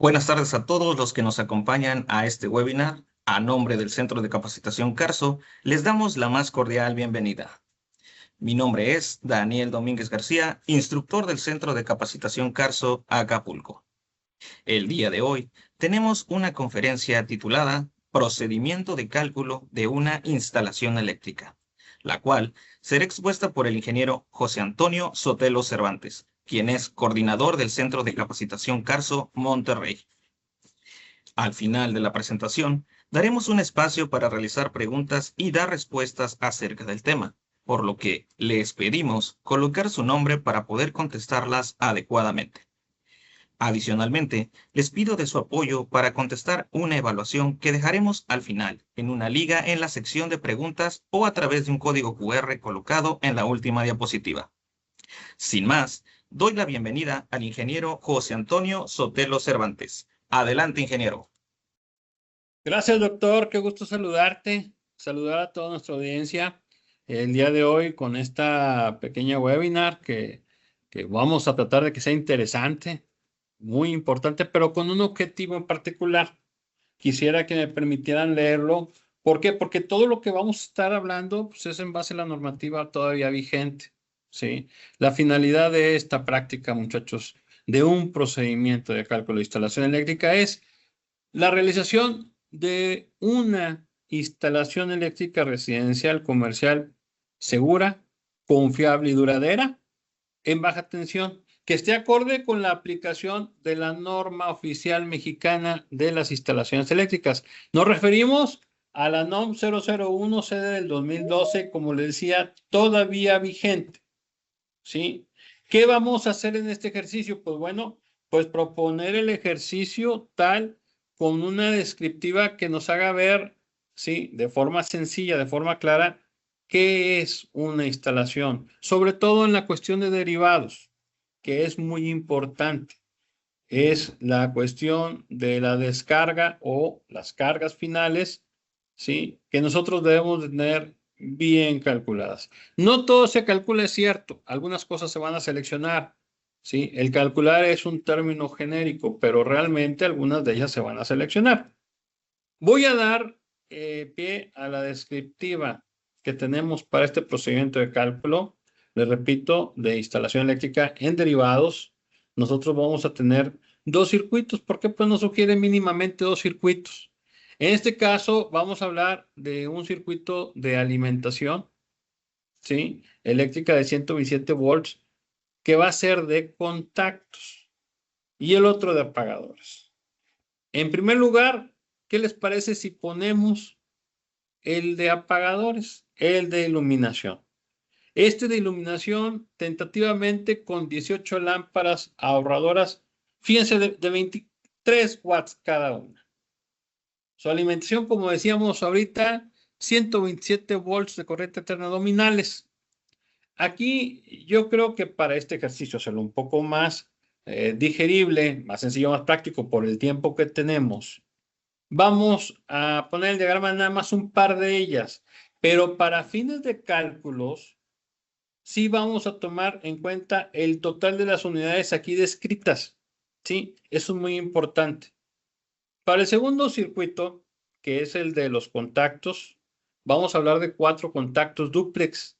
Buenas tardes a todos los que nos acompañan a este webinar. A nombre del Centro de Capacitación Carso, les damos la más cordial bienvenida. Mi nombre es Daniel Domínguez García, instructor del Centro de Capacitación Carso Acapulco. El día de hoy tenemos una conferencia titulada Procedimiento de cálculo de una instalación eléctrica, la cual será expuesta por el ingeniero José Antonio Sotelo Cervantes, quien es coordinador del Centro de Capacitación Carso Monterrey. Al final de la presentación, daremos un espacio para realizar preguntas y dar respuestas acerca del tema, por lo que les pedimos colocar su nombre para poder contestarlas adecuadamente. Adicionalmente, les pido de su apoyo para contestar una evaluación que dejaremos al final en una liga en la sección de preguntas o a través de un código QR colocado en la última diapositiva. Sin más, doy la bienvenida al ingeniero José Antonio Sotelo Cervantes. Adelante, ingeniero. Gracias, doctor. Qué gusto saludarte. Saludar a toda nuestra audiencia el día de hoy con esta pequeña webinar que vamos a tratar de que sea interesante, muy importante, pero con un objetivo en particular. Quisiera que me permitieran leerlo. ¿Por qué? Porque todo lo que vamos a estar hablando pues, es en base a la normativa todavía vigente, ¿sí? La finalidad de esta práctica, muchachos, de un procedimiento de cálculo de instalación eléctrica es la realización de una instalación eléctrica residencial comercial segura, confiable y duradera en baja tensión, que esté acorde con la aplicación de la norma oficial mexicana de las instalaciones eléctricas. Nos referimos a la NOM 001 sede del 2012, como les decía, todavía vigente, ¿sí? ¿Qué vamos a hacer en este ejercicio? Pues bueno, pues proponer el ejercicio tal con una descriptiva que nos haga ver, ¿sí? De forma sencilla, de forma clara, qué es una instalación, sobre todo en la cuestión de derivados, que es muy importante. Es la cuestión de la descarga o las cargas finales, ¿sí? Que nosotros debemos tener bien calculadas. No todo se calcula, es cierto. Algunas cosas se van a seleccionar, ¿sí? El calcular es un término genérico, pero realmente algunas de ellas se van a seleccionar. Voy a dar pie a la descriptiva que tenemos para este procedimiento de cálculo. Les repito, de instalación eléctrica en derivados. Nosotros vamos a tener dos circuitos. ¿Por qué? Pues nos sugiere mínimamente dos circuitos. En este caso, vamos a hablar de un circuito de alimentación, ¿sí? Eléctrica de 127 volts, que va a ser de contactos, y el otro de apagadores. En primer lugar, ¿qué les parece si ponemos el de apagadores, el de iluminación? Este de iluminación, tentativamente con 18 lámparas ahorradoras, fíjense, de 23 watts cada una. Su alimentación, como decíamos ahorita, 127 volts de corriente alterna nominales. Aquí yo creo que para este ejercicio hacerlo un poco más digerible, más sencillo, más práctico por el tiempo que tenemos, vamos a poner el diagrama nada más un par de ellas, pero para fines de cálculos sí vamos a tomar en cuenta el total de las unidades aquí descritas, ¿sí? Eso es muy importante. Para el segundo circuito, que es el de los contactos, vamos a hablar de 4 contactos dúplex,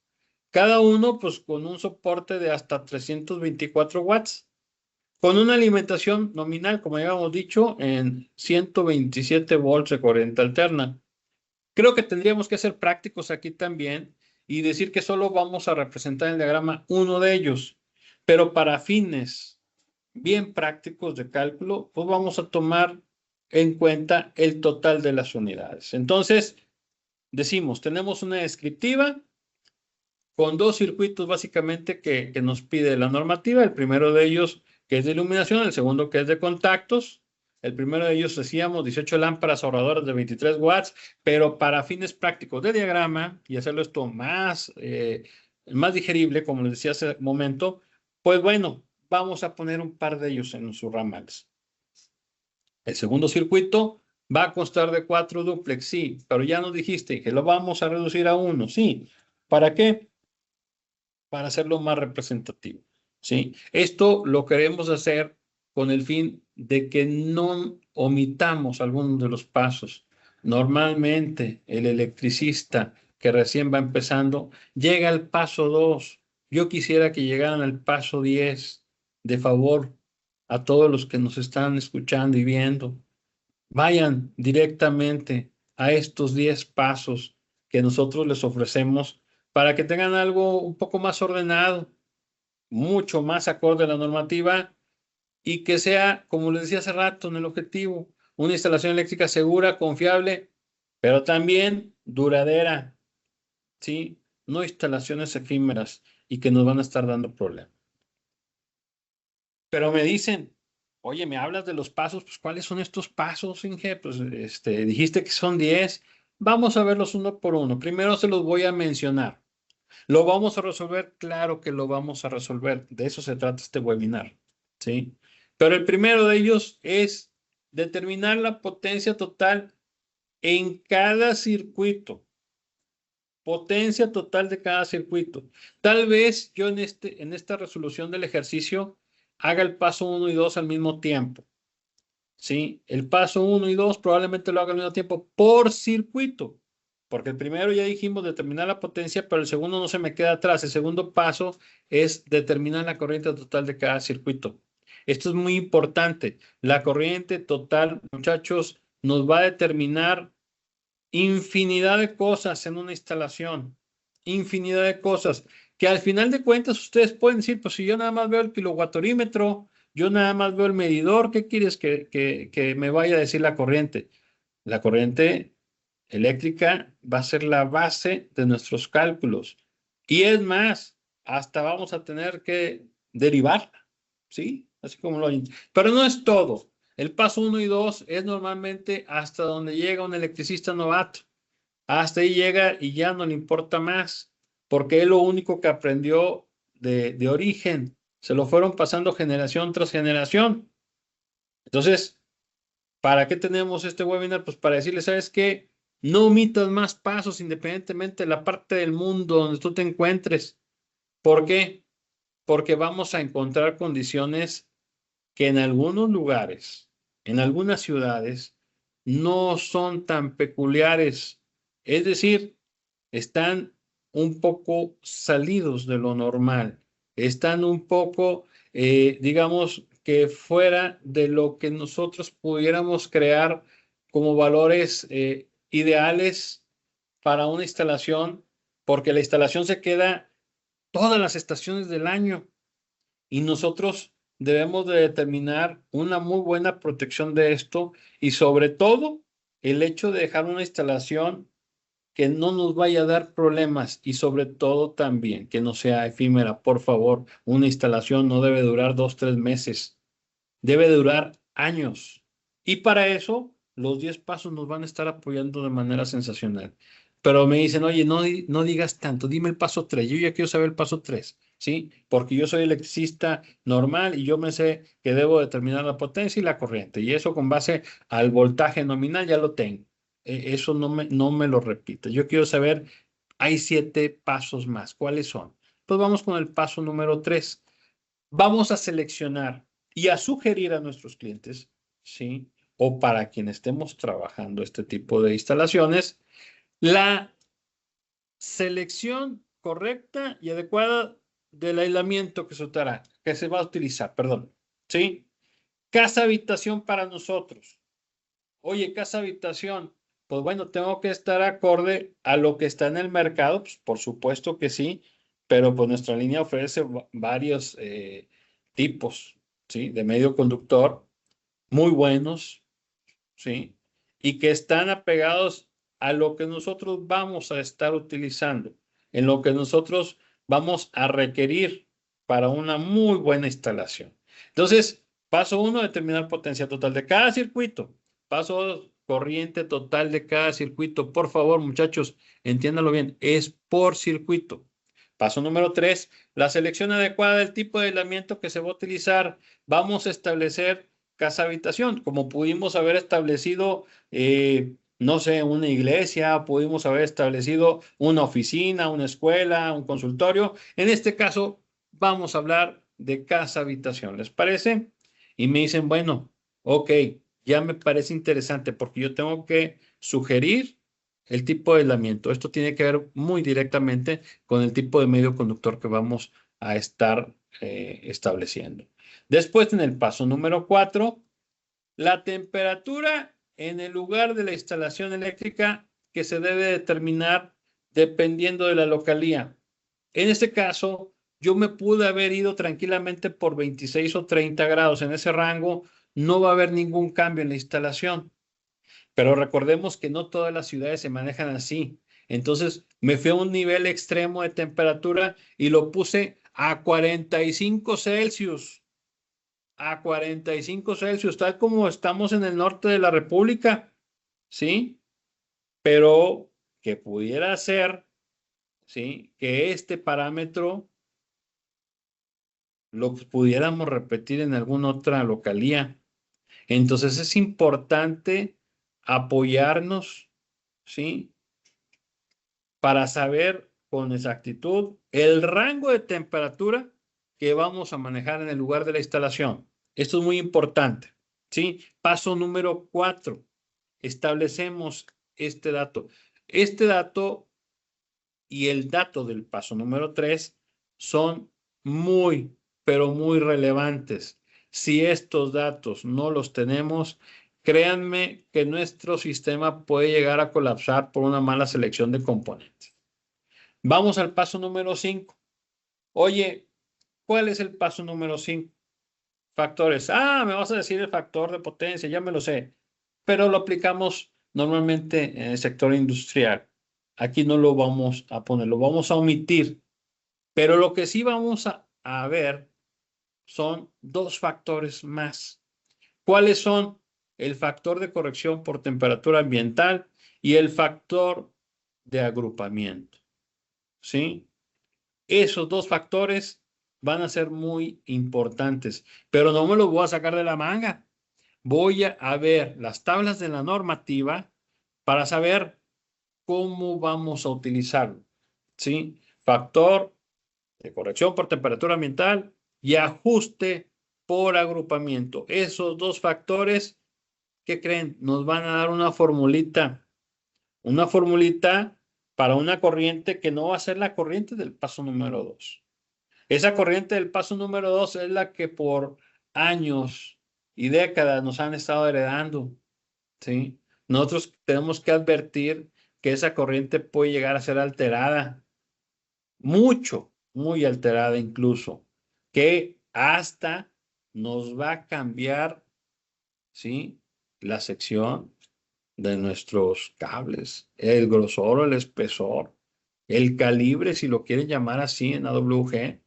cada uno pues con un soporte de hasta 324 watts, con una alimentación nominal, como ya habíamos dicho, en 127 volts de corriente alterna. Creo que tendríamos que ser prácticos aquí también y decir que solo vamos a representar en el diagrama uno de ellos, pero para fines bien prácticos de cálculo, pues vamos a tomar en cuenta el total de las unidades. Entonces, decimos, tenemos una descriptiva con dos circuitos básicamente que nos pide la normativa. El primero de ellos que es de iluminación, el segundo que es de contactos. El primero de ellos decíamos 18 lámparas ahorradoras de 23 watts, pero para fines prácticos de diagrama y hacerlo esto más digerible, como les decía hace un momento, pues bueno, vamos a poner un par de ellos en sus ramales. El segundo circuito va a constar de 4 dúplex, sí, pero ya nos dijiste que lo vamos a reducir a 1, sí. ¿Para qué? Para hacerlo más representativo, ¿sí? Esto lo queremos hacer con el fin de que no omitamos algunos de los pasos. Normalmente el electricista que recién va empezando llega al paso 2. Yo quisiera que llegaran al paso 10. De favor, a todos los que nos están escuchando y viendo, vayan directamente a estos 10 pasos que nosotros les ofrecemos para que tengan algo un poco más ordenado, mucho más acorde a la normativa y que sea, como les decía hace rato en el objetivo, una instalación eléctrica segura, confiable, pero también duradera, ¿sí? No instalaciones efímeras y que nos van a estar dando problemas. Pero me dicen, oye, me hablas de los pasos, pues ¿cuáles son estos pasos, Inge? Pues dijiste que son 10. Vamos a verlos uno por uno. Primero se los voy a mencionar. ¿Lo vamos a resolver? Claro que lo vamos a resolver. De eso se trata este webinar, ¿sí? Pero el primero de ellos es determinar la potencia total en cada circuito. Potencia total de cada circuito. Tal vez yo en esta resolución del ejercicio haga el paso 1 y 2 al mismo tiempo, ¿sí? El paso 1 y 2 probablemente lo haga al mismo tiempo por circuito. Porque el primero ya dijimos determinar la potencia, pero el segundo no se me queda atrás. El segundo paso es determinar la corriente total de cada circuito. Esto es muy importante. La corriente total, muchachos, nos va a determinar infinidad de cosas en una instalación. Infinidad de cosas. Que al final de cuentas ustedes pueden decir, pues si yo nada más veo el kilowattorímetro, yo nada más veo el medidor, ¿qué quieres que me vaya a decir la corriente? La corriente eléctrica va a ser la base de nuestros cálculos. Y es más, hasta vamos a tener que derivarla, ¿sí? Así como lo... Pero no es todo. El paso 1 y 2 es normalmente hasta donde llega un electricista novato. Hasta ahí llega y ya no le importa más, porque es lo único que aprendió de origen. Se lo fueron pasando generación tras generación. Entonces, ¿para qué tenemos este webinar? Pues para decirle, ¿sabes qué? No omitas más pasos independientemente de la parte del mundo donde tú te encuentres. ¿Por qué? Porque vamos a encontrar condiciones que en algunos lugares, en algunas ciudades, no son tan peculiares. Es decir, están un poco salidos de lo normal. Están un poco, digamos, que fuera de lo que nosotros pudiéramos crear como valores ideales para una instalación, porque la instalación se queda todas las estaciones del año y nosotros debemos de determinar una muy buena protección de esto y sobre todo el hecho de dejar una instalación que no nos vaya a dar problemas y sobre todo también que no sea efímera. Por favor, una instalación no debe durar 2, 3 meses, debe durar años. Y para eso, los 10 pasos nos van a estar apoyando de manera sensacional. Pero me dicen, oye, no digas tanto, dime el paso 3. Yo ya quiero saber el paso 3, ¿sí? Porque yo soy electricista normal y yo me sé que debo determinar la potencia y la corriente. Y eso con base al voltaje nominal ya lo tengo. Eso no me lo repito. Yo quiero saber, hay 7 pasos más. ¿Cuáles son? Pues vamos con el paso número 3. Vamos a seleccionar y a sugerir a nuestros clientes, ¿sí? O para quien estemos trabajando este tipo de instalaciones, la selección correcta y adecuada del aislamiento que se va a utilizar, perdón, ¿sí? Casa habitación para nosotros. Oye, casa habitación, pues bueno, tengo que estar acorde a lo que está en el mercado, pues por supuesto que sí, pero pues nuestra línea ofrece varios tipos, ¿sí? De medio conductor muy buenos, ¿sí? Y que están apegados a lo que nosotros vamos a estar utilizando, en lo que nosotros vamos a requerir para una muy buena instalación. Entonces, paso 1, determinar potencia total de cada circuito. Paso 2, corriente total de cada circuito. Por favor, muchachos, entiéndalo bien, es por circuito. Paso número 3, la selección adecuada del tipo de aislamiento que se va a utilizar. Vamos a establecer casa habitación, como pudimos haber establecido, no sé, una iglesia, pudimos haber establecido una oficina, una escuela, un consultorio. En este caso, vamos a hablar de casa habitación, ¿les parece? Y me dicen, bueno, Ok, ya me parece interesante porque yo tengo que sugerir el tipo de aislamiento. Esto tiene que ver muy directamente con el tipo de medio conductor que vamos a estar estableciendo. Después, en el paso número 4, la temperatura en el lugar de la instalación eléctrica que se debe determinar dependiendo de la localía. En este caso, yo me pude haber ido tranquilamente por 26 o 30 grados. En ese rango no va a haber ningún cambio en la instalación. Pero recordemos que no todas las ciudades se manejan así. Entonces me fui a un nivel extremo de temperatura y lo puse a 45 Celsius. A 45 Celsius, tal como estamos en el norte de la República, ¿sí? Pero que pudiera ser, ¿sí? Que este parámetro lo pudiéramos repetir en alguna otra localía. Entonces es importante apoyarnos, ¿sí? Para saber con exactitud el rango de temperatura que vamos a manejar en el lugar de la instalación. Esto es muy importante, ¿sí? Paso número 4. Establecemos este dato. Este dato y el dato del paso número 3 son muy, pero muy relevantes. Si estos datos no los tenemos, créanme que nuestro sistema puede llegar a colapsar por una mala selección de componentes. Vamos al paso número 5. Oye, ¿cuál es el paso número 5? Factores. Ah, me vas a decir el factor de potencia, ya me lo sé. Pero lo aplicamos normalmente en el sector industrial. Aquí no lo vamos a poner, lo vamos a omitir. Pero lo que sí vamos a ver son dos factores más. ¿Cuáles son? El factor de corrección por temperatura ambiental y el factor de agrupamiento. ¿Sí? Esos dos factores van a ser muy importantes, pero no me los voy a sacar de la manga. Voy a ver las tablas de la normativa para saber cómo vamos a utilizarlo. ¿Sí? Factor de corrección por temperatura ambiental y ajuste por agrupamiento. Esos dos factores, ¿qué creen? Nos van a dar una formulita para una corriente que no va a ser la corriente del paso número 2. Esa corriente del paso número 2 es la que por años y décadas nos han estado heredando, ¿sí? Nosotros tenemos que advertir que esa corriente puede llegar a ser alterada, mucho, muy alterada incluso, que hasta nos va a cambiar, ¿sí? La sección de nuestros cables, el grosor o el espesor, el calibre, si lo quieren llamar así en AWG.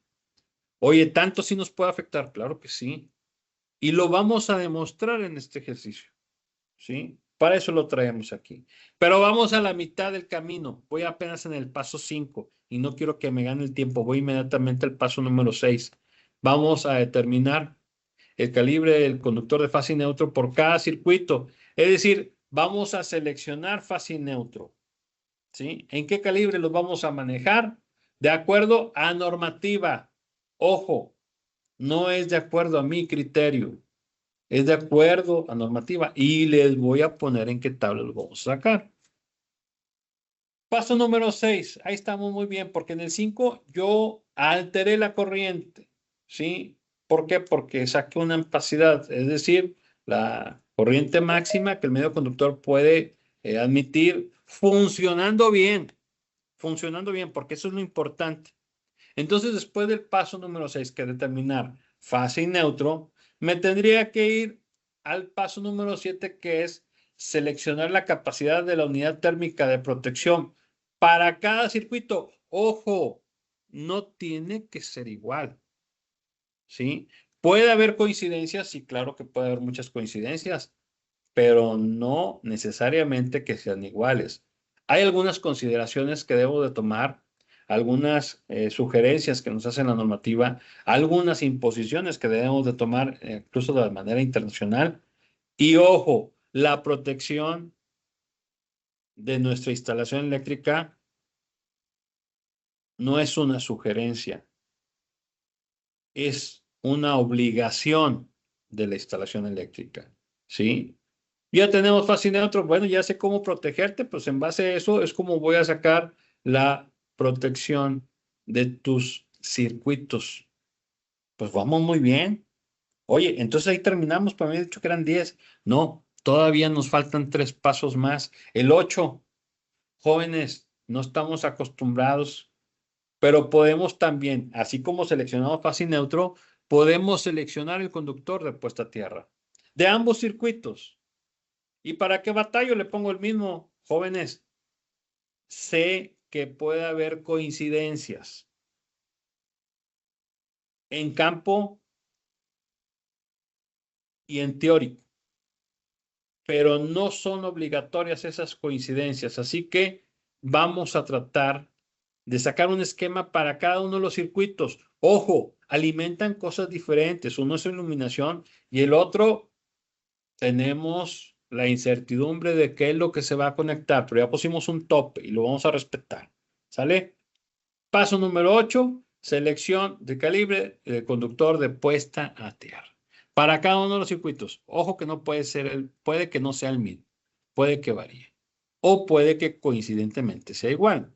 Oye, ¿tanto sí nos puede afectar? Claro que sí. Y lo vamos a demostrar en este ejercicio, ¿sí? Para eso lo traemos aquí. Pero vamos a la mitad del camino. Voy apenas en el paso 5 y no quiero que me gane el tiempo. Voy inmediatamente al paso número 6. Vamos a determinar el calibre del conductor de fase y neutro por cada circuito. Es decir, vamos a seleccionar fase y neutro, ¿sí? ¿En qué calibre los vamos a manejar? De acuerdo a normativa. Ojo, no es de acuerdo a mi criterio, es de acuerdo a normativa y les voy a poner en qué tabla los vamos a sacar. Paso número 6, ahí estamos muy bien, porque en el 5 yo alteré la corriente, ¿sí? ¿Por qué? Porque saqué una ampacidad, es decir, la corriente máxima que el medio conductor puede admitir funcionando bien, porque eso es lo importante. Entonces, después del paso número 6, que es determinar fase y neutro, me tendría que ir al paso número 7, que es seleccionar la capacidad de la unidad térmica de protección para cada circuito. Ojo, no tiene que ser igual, ¿sí? ¿Puede haber coincidencias? Sí, claro que puede haber muchas coincidencias, pero no necesariamente que sean iguales. Hay algunas consideraciones que debo de tomar, algunas sugerencias que nos hace la normativa, algunas imposiciones que debemos de tomar incluso de manera internacional. Y ojo, la protección de nuestra instalación eléctrica no es una sugerencia, es una obligación de la instalación eléctrica. ¿sí? Ya tenemos fase neutro. Bueno, ya sé cómo protegerte, pues en base a eso es como voy a sacar la protección de tus circuitos. Pues vamos muy bien. Oye, entonces ahí terminamos. Para mí he dicho que eran 10. No, todavía nos faltan 3 pasos más. El 8, jóvenes, no estamos acostumbrados, pero podemos también, así como seleccionamos fase neutro, podemos seleccionar el conductor de puesta a tierra de ambos circuitos. ¿Y para qué batallo? Le pongo el mismo, jóvenes. Sé que puede haber coincidencias en campo y en teórico, pero no son obligatorias esas coincidencias. Así que vamos a tratar de sacar un esquema para cada uno de los circuitos. Ojo, alimentan cosas diferentes. Uno es iluminación y el otro tenemos la incertidumbre de qué es lo que se va a conectar, pero ya pusimos un tope y lo vamos a respetar. ¿Sale? Paso número 8, selección de calibre de conductor de puesta a tierra. Para cada uno de los circuitos, ojo que no puede ser puede que no sea el mismo, puede que varíe o puede que coincidentemente sea igual.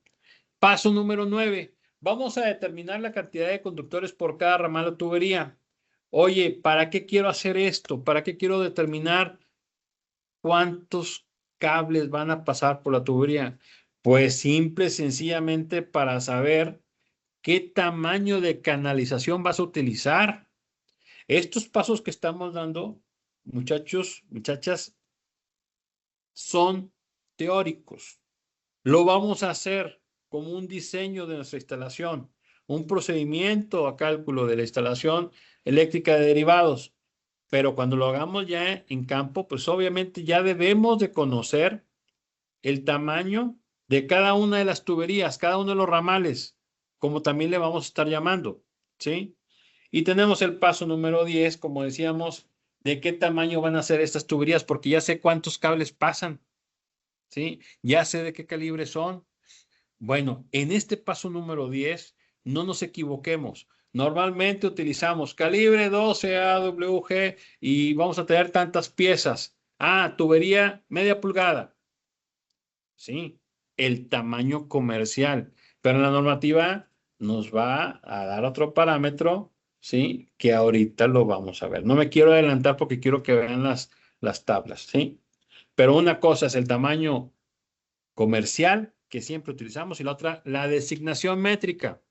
Paso número 9, vamos a determinar la cantidad de conductores por cada ramal o tubería. Oye, ¿para qué quiero hacer esto? ¿Para qué quiero determinar cuántos cables van a pasar por la tubería? Pues simple, sencillamente para saber qué tamaño de canalización vas a utilizar. Estos pasos que estamos dando, muchachos, muchachas, son teóricos. Lo vamos a hacer como un diseño de nuestra instalación, un procedimiento a cálculo de la instalación eléctrica de derivados. Pero cuando lo hagamos ya en campo, pues obviamente ya debemos de conocer el tamaño de cada una de las tuberías, cada uno de los ramales, como también le vamos a estar llamando, ¿sí? Y tenemos el paso número 10, como decíamos, de qué tamaño van a ser estas tuberías, porque ya sé cuántos cables pasan, ¿sí? Ya sé de qué calibre son. Bueno, en este paso número 10, no nos equivoquemos. Normalmente utilizamos calibre 12 AWG y vamos a tener tantas piezas. Ah, tubería media pulgada. Sí, el tamaño comercial. Pero la normativa nos va a dar otro parámetro, ¿sí? Que ahorita lo vamos a ver. No me quiero adelantar porque quiero que vean las tablas, ¿sí? Pero una cosa es el tamaño comercial que siempre utilizamos y la otra, la designación métrica,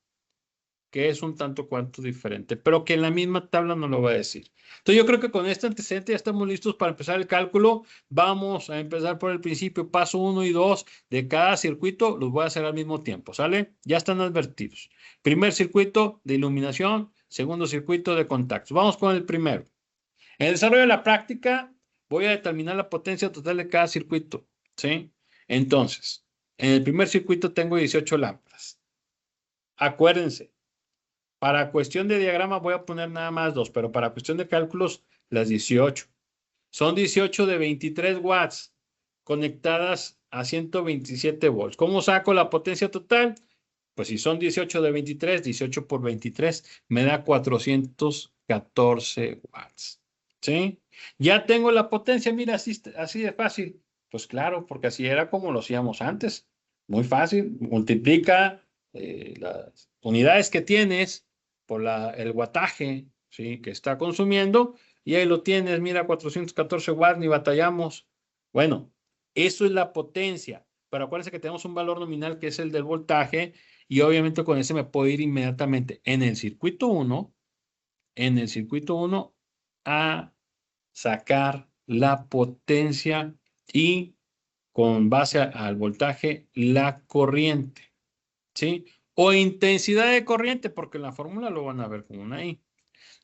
que es un tanto cuanto diferente, pero que en la misma tabla nos lo va a decir. Entonces yo creo que con este antecedente ya estamos listos para empezar el cálculo. Vamos a empezar por el principio, paso 1 y 2 de cada circuito, los voy a hacer al mismo tiempo, ¿sale? Ya están advertidos. Primer circuito de iluminación, segundo circuito de contactos. Vamos con el primero. En el desarrollo de la práctica, voy a determinar la potencia total de cada circuito, ¿sí? Entonces, en el primer circuito tengo 18 lámparas. Acuérdense, para cuestión de diagrama voy a poner nada más 2, pero para cuestión de cálculos, las 18. Son 18 de 23 watts conectadas a 127 volts. ¿Cómo saco la potencia total? Pues si son 18 de 23, 18 por 23 me da 414 watts. ¿Sí? Ya tengo la potencia, mira, así de fácil. Pues claro, porque así era como lo hacíamos antes. Muy fácil, multiplica las unidades que tienes por el wattaje, ¿sí? Que está consumiendo y ahí lo tienes, mira, 414 watts, ni batallamos. Bueno, eso es la potencia, pero acuérdense que tenemos un valor nominal que es el del voltaje y obviamente con ese me puedo ir inmediatamente en el circuito 1, a sacar la potencia y con base al voltaje la corriente, ¿sí? O intensidad de corriente, porque en la fórmula lo van a ver como una I.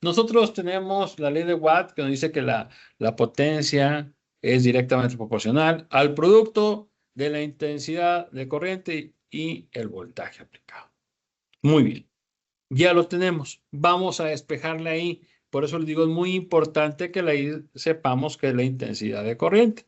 Nosotros tenemos la ley de Watt que nos dice que la potencia es directamente proporcional al producto de la intensidad de corriente y el voltaje aplicado. Muy bien, ya lo tenemos. Vamos a despejarle ahí. Por eso les digo, es muy importante que ahí sepamos qué es la intensidad de corriente.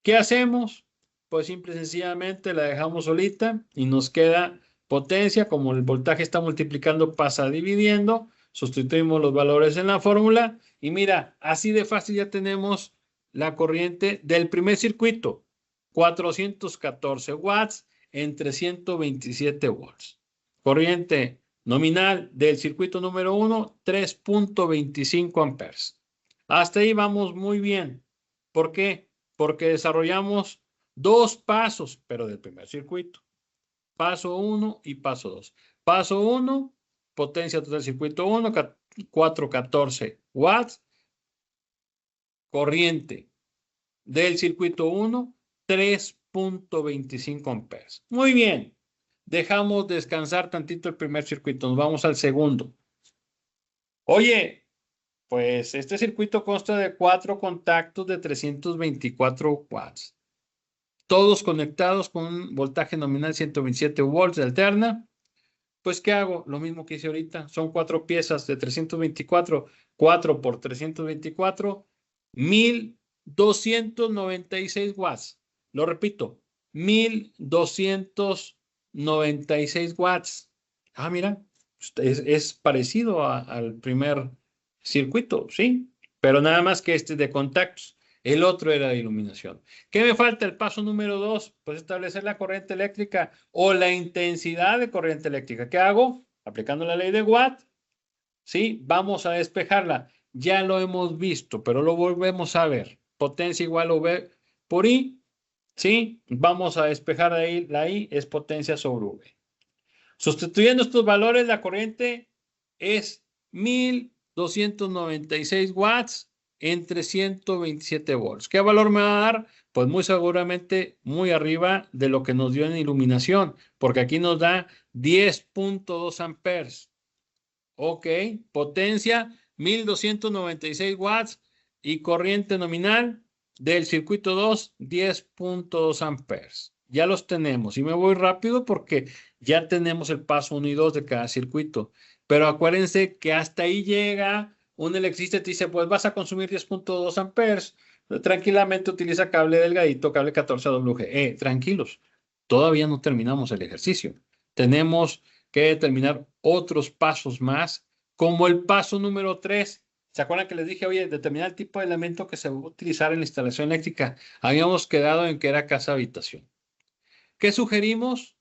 ¿Qué hacemos? Pues simple y sencillamente la dejamos solita y nos queda potencia. Como el voltaje está multiplicando, pasa dividiendo. Sustituimos los valores en la fórmula y mira, así de fácil ya tenemos la corriente del primer circuito, 414 watts entre 127 volts. Corriente nominal del circuito número 1, 3.25 amperes. Hasta ahí vamos muy bien. ¿Por qué? Porque desarrollamos dos pasos, pero del primer circuito. Paso 1 y paso 2. Paso 1, potencia total circuito 1, 414 watts. Corriente del circuito 1, 3.25 amperes. Muy bien. Dejamos descansar tantito el primer circuito. Nos vamos al segundo. Oye, pues este circuito consta de 4 contactos de 324 watts. Todos conectados con un voltaje nominal 127 volts de alterna. Pues, ¿qué hago? Lo mismo que hice ahorita. Son 4 piezas de 324. 4 por 324. 1296 watts. Lo repito. 1296 watts. Ah, mira. Es parecido al primer circuito, ¿sí? Pero nada más que este de contactos. El otro era de iluminación. ¿Qué me falta? El paso número 2, pues establecer la corriente eléctrica o la intensidad de corriente eléctrica. ¿Qué hago? Aplicando la ley de Watt, ¿sí? Vamos a despejarla. Ya lo hemos visto, pero lo volvemos a ver. Potencia igual a V por I, ¿sí? Vamos a despejar ahí, la I es potencia sobre V. Sustituyendo estos valores, la corriente es 1296 watts entre 127 volts. ¿Qué valor me va a dar? Pues muy seguramente muy arriba de lo que nos dio en iluminación, porque aquí nos da 10.2 amperes. Ok, potencia 1296 watts y corriente nominal del circuito 2, 10.2 amperes. Ya los tenemos y me voy rápido porque ya tenemos el paso 1 y 2 de cada circuito. Pero acuérdense que hasta ahí llega un electricista y te dice, pues vas a consumir 10.2 amperes. Tranquilamente utiliza cable delgadito, cable 14WG. Tranquilos, todavía no terminamos el ejercicio. Tenemos que determinar otros pasos más, como el paso número 3. ¿Se acuerdan que les dije, oye, determinar el tipo de elemento que se va a utilizar en la instalación eléctrica? Habíamos quedado en que era casa-habitación. ¿Qué sugerimos?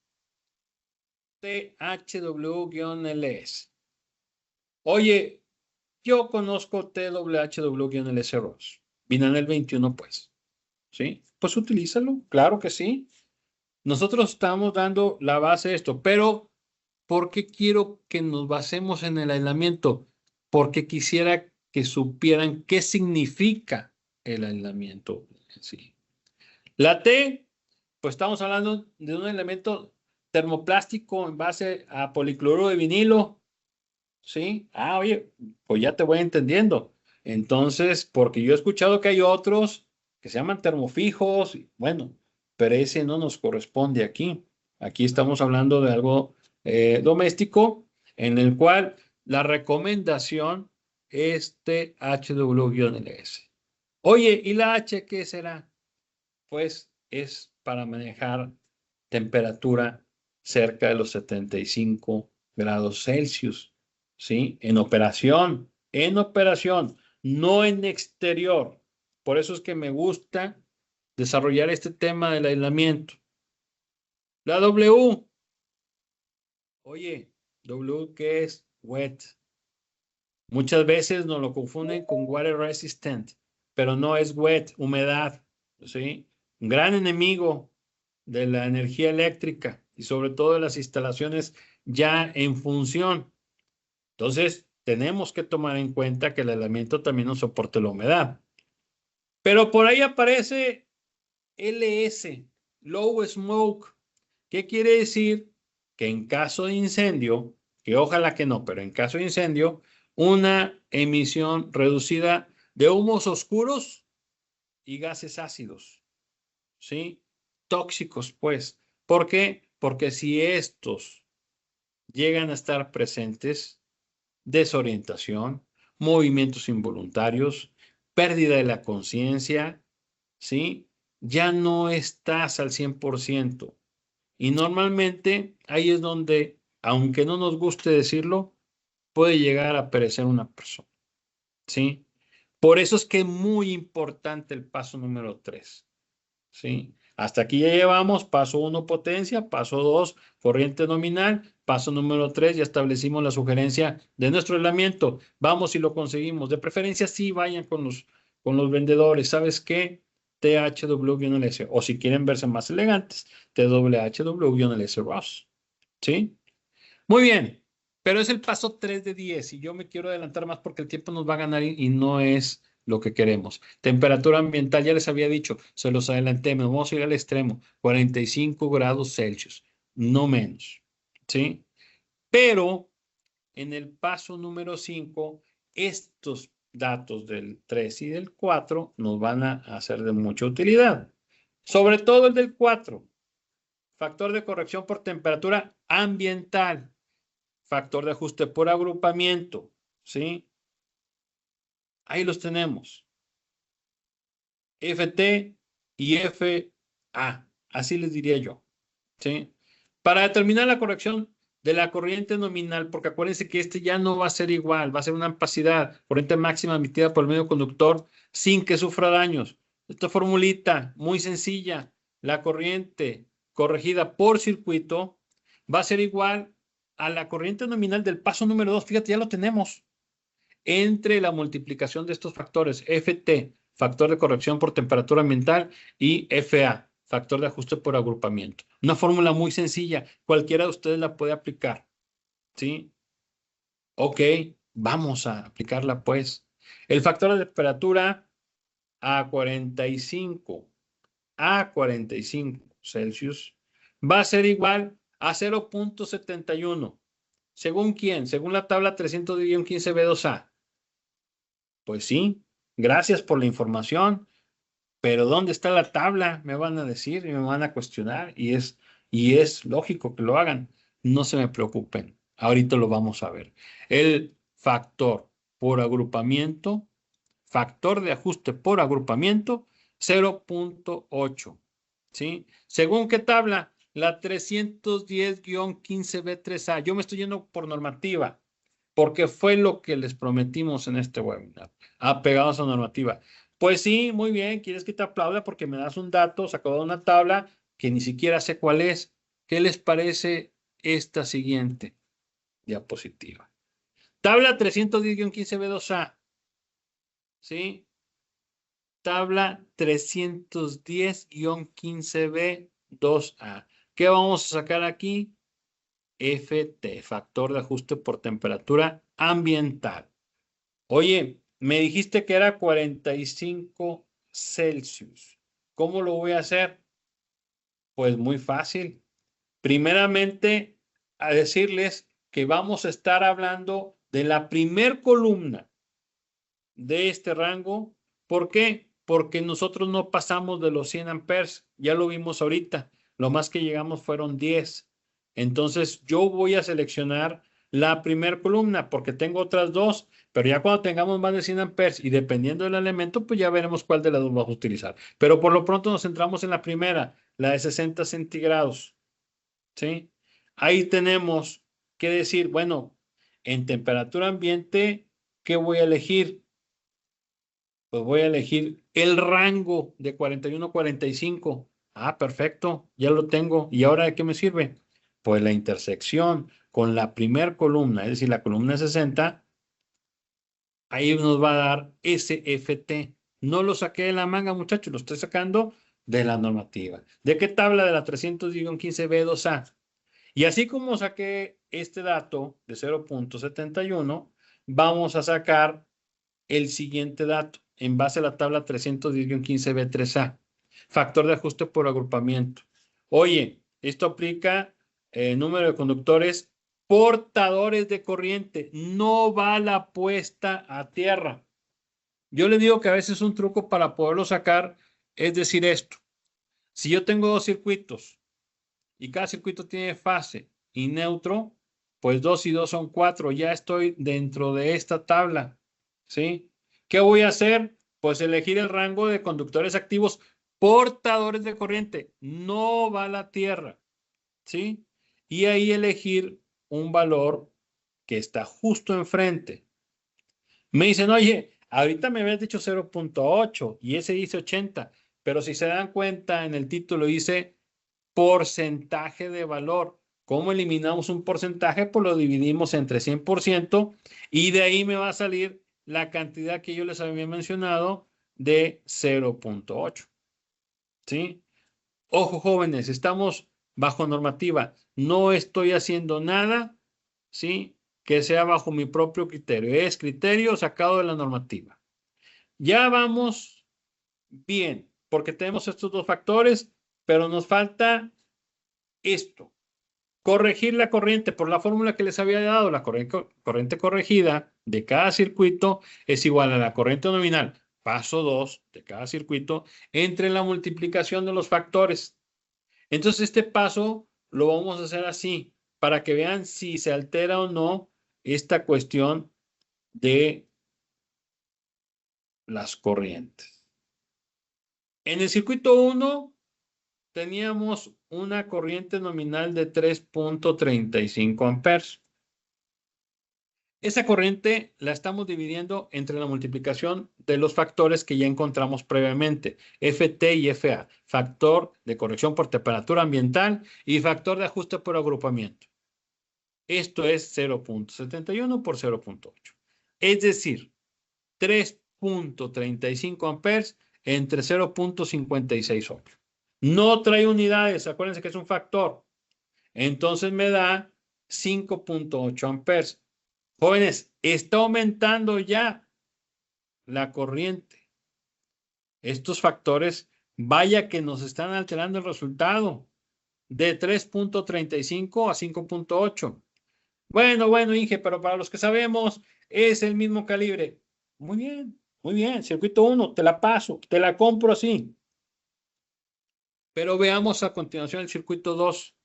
THW-LS. Oye, yo conozco TWHW-LS-ROS. Vine en el 21, pues. ¿Sí? Pues utilízalo, claro que sí. Nosotros estamos dando la base de esto, pero ¿por qué quiero que nos basemos en el aislamiento? Porque quisiera que supieran qué significa el aislamiento en sí. La T, pues estamos hablando de un elemento termoplástico en base a policloruro de vinilo, ¿sí? Ah, oye, pues ya te voy entendiendo. Entonces, porque yo he escuchado que hay otros que se llaman termofijos, bueno, pero ese no nos corresponde aquí. Aquí estamos hablando de algo doméstico en el cual la recomendación es THW-LS. Oye, ¿y la H qué será? Pues es para manejar temperatura cerca de los 75 grados Celsius, ¿sí? En operación, no en exterior. Por eso es que me gusta desarrollar este tema del aislamiento. La W. Oye, W, ¿qué es? Wet. Muchas veces nos lo confunden con water resistant, pero no es wet, humedad, ¿sí? Un gran enemigo de la energía eléctrica y sobre todo de las instalaciones ya en función. Entonces, tenemos que tomar en cuenta que el aislamiento también nos soporte la humedad. Pero por ahí aparece LS, Low Smoke. ¿Qué quiere decir? Que en caso de incendio, que ojalá que no, pero en caso de incendio, una emisión reducida de humos oscuros y gases ácidos, ¿sí? Tóxicos, pues. ¿Por qué? Porque si estos llegan a estar presentes, desorientación, movimientos involuntarios, pérdida de la conciencia, ¿sí? Ya no estás al 100%. Y normalmente ahí es donde, aunque no nos guste decirlo, puede llegar a perecer una persona, ¿sí? Por eso es que es muy importante el paso número 3. ¿Sí? Hasta aquí ya llevamos paso 1, potencia, paso 2, corriente nominal, paso número 3, ya establecimos la sugerencia de nuestro aislamiento. Vamos y lo conseguimos. De preferencia, sí vayan con los vendedores. ¿Sabes qué? THW-S. O si quieren verse más elegantes, TWHW-S Ross. ¿Sí? Muy bien. Pero es el paso 3 de 10 y yo me quiero adelantar más porque el tiempo nos va a ganar y no es lo que queremos. Temperatura ambiental, ya les había dicho, se los adelanté, nos vamos a ir al extremo, 45 grados Celsius, no menos. ¿Sí? Pero en el paso número 5, estos datos del 3 y del 4 nos van a hacer de mucha utilidad. Sobre todo el del 4, factor de corrección por temperatura ambiental. Factor de ajuste por agrupamiento, ¿sí? Ahí los tenemos. FT y FA, así les diría yo, ¿sí? Para determinar la corrección de la corriente nominal, porque acuérdense que este ya no va a ser igual, va a ser una ampacidad, corriente máxima emitida por el medio conductor sin que sufra daños. Esta formulita muy sencilla, la corriente corregida por circuito va a ser igual a la corriente nominal del paso número 2. Fíjate, ya lo tenemos. Entre la multiplicación de estos factores, FT, factor de corrección por temperatura ambiental, y FA, factor de ajuste por agrupamiento. Una fórmula muy sencilla, cualquiera de ustedes la puede aplicar, ¿sí? Ok, vamos a aplicarla pues. El factor de temperatura a 45 Celsius va a ser igual a 0.71. ¿Según quién? Según la tabla 300-15B2A. Pues sí, gracias por la información, pero ¿dónde está la tabla? Me van a decir y me van a cuestionar y es lógico que lo hagan. No se me preocupen, ahorita lo vamos a ver. El factor por agrupamiento, factor de ajuste por agrupamiento, 0.8. ¿Sí? ¿Según qué tabla? La 310-15B3A. Yo me estoy yendo por normativa, porque fue lo que les prometimos en este webinar, apegados a normativa. Pues sí, muy bien, quieres que te aplauda porque me das un dato sacado de una tabla que ni siquiera sé cuál es. ¿Qué les parece esta siguiente diapositiva? Tabla 310-15B2A, ¿sí? Tabla 310-15B2A. ¿Qué vamos a sacar aquí? FT, factor de ajuste por temperatura ambiental. Oye, me dijiste que era 45 Celsius. ¿Cómo lo voy a hacer? Pues muy fácil. Primeramente, a decirles que vamos a estar hablando de la primer columna de este rango. ¿Por qué? Porque nosotros no pasamos de los 100 amperes. Ya lo vimos ahorita. Lo más que llegamos fueron 10. Entonces, yo voy a seleccionar la primer columna porque tengo otras dos, pero ya cuando tengamos más de 100 amperes y dependiendo del elemento, pues ya veremos cuál de las dos vamos a utilizar. Pero por lo pronto nos centramos en la primera, la de 60 centígrados. ¿Sí? Ahí tenemos que decir, bueno, en temperatura ambiente, ¿qué voy a elegir? Pues voy a elegir el rango de 41 a 45. Ah, perfecto, ya lo tengo. ¿Y ahora de qué me sirve? Pues la intersección con la primer columna, es decir, la columna 60, ahí nos va a dar SFT. No lo saqué de la manga, muchachos, lo estoy sacando de la normativa. ¿De qué tabla? De la 300-15B2A. Y así como saqué este dato de 0.71, vamos a sacar el siguiente dato en base a la tabla 310-15B3A. Factor de ajuste por agrupamiento. Oye, esto aplica número de conductores portadores de corriente. No va la puesta a tierra. Yo le digo que a veces un truco para poderlo sacar es decir esto. Si yo tengo dos circuitos y cada circuito tiene fase y neutro, pues 2 y 2 son 4. Ya estoy dentro de esta tabla. ¿Sí? ¿Qué voy a hacer? Pues elegir el rango de conductores activos portadores de corriente. No va a la tierra. ¿Sí? Y ahí elegir un valor que está justo enfrente. Me dicen, oye, Ahorita me habías dicho 0.8 y ese dice 80, pero si se dan cuenta, en el título dice porcentaje de valor. ¿Cómo eliminamos un porcentaje? Pues lo dividimos entre 100% y de ahí me va a salir la cantidad que yo les había mencionado de 0.8. ¿Sí? Ojo, jóvenes, estamos bajo normativa. No estoy haciendo nada, ¿sí? Que sea bajo mi propio criterio. Es criterio sacado de la normativa. Ya vamos bien, porque tenemos estos dos factores, pero nos falta esto. Corregir la corriente por la fórmula que les había dado. La corriente corregida de cada circuito es igual a la corriente nominal, paso 2 de cada circuito, entre la multiplicación de los factores. Entonces, este paso lo vamos a hacer así, para que vean si se altera o no esta cuestión de las corrientes. En el circuito 1 teníamos una corriente nominal de 3.35 amperes. Esa corriente la estamos dividiendo entre la multiplicación de los factores que ya encontramos previamente, FT y FA, factor de corrección por temperatura ambiental y factor de ajuste por agrupamiento. Esto es 0.71 por 0.8. Es decir, 3.35 amperes entre 0.568. No trae unidades, acuérdense que es un factor. Entonces me da 5.8 amperes. Jóvenes, está aumentando ya la corriente. Estos factores, vaya que nos están alterando el resultado de 3.35 a 5.8. Bueno, Inge, pero para los que sabemos, es el mismo calibre. Muy bien, circuito 1, te la paso, te la compro así. Pero veamos a continuación el circuito 2.